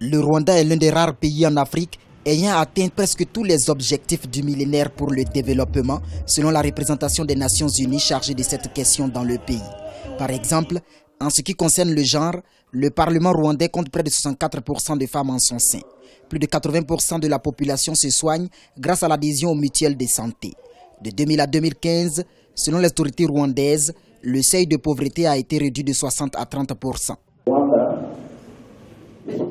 Le Rwanda est l'un des rares pays en Afrique ayant atteint presque tous les objectifs du millénaire pour le développement, selon la représentation des Nations Unies chargée de cette question dans le pays. Par exemple, en ce qui concerne le genre, le Parlement rwandais compte près de 64% de femmes en son sein. Plus de 80% de la population se soigne grâce à l'adhésion aux mutuelles de santé. De 2000 à 2015, selon les autorités rwandaises, le seuil de pauvreté a été réduit de 60 à 30%.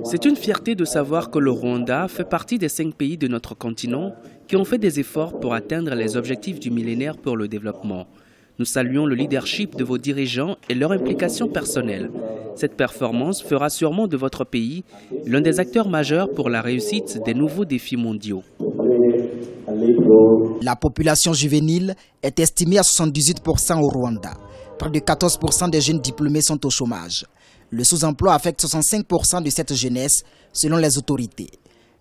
C'est une fierté de savoir que le Rwanda fait partie des 5 pays de notre continent qui ont fait des efforts pour atteindre les objectifs du millénaire pour le développement. Nous saluons le leadership de vos dirigeants et leur implication personnelle. Cette performance fera sûrement de votre pays l'un des acteurs majeurs pour la réussite des nouveaux défis mondiaux. La population juvénile est estimée à 78% au Rwanda. Près de 14% des jeunes diplômés sont au chômage. Le sous-emploi affecte 65% de cette jeunesse, selon les autorités.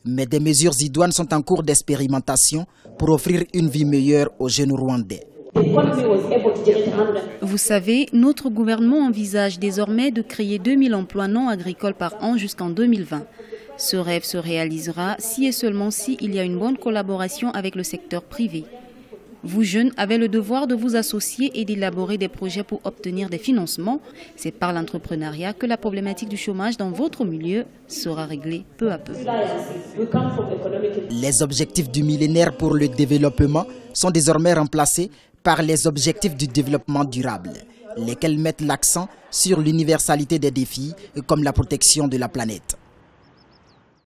Mais des mesures idoines sont en cours d'expérimentation pour offrir une vie meilleure aux jeunes Rwandais. Vous savez, notre gouvernement envisage désormais de créer 2000 emplois non agricoles par an jusqu'en 2020. Ce rêve se réalisera si et seulement si il y a une bonne collaboration avec le secteur privé. Vous jeunes avez le devoir de vous associer et d'élaborer des projets pour obtenir des financements. C'est par l'entrepreneuriat que la problématique du chômage dans votre milieu sera réglée peu à peu. Les objectifs du millénaire pour le développement sont désormais remplacés par les objectifs du développement durable, lesquels mettent l'accent sur l'universalité des défis comme la protection de la planète.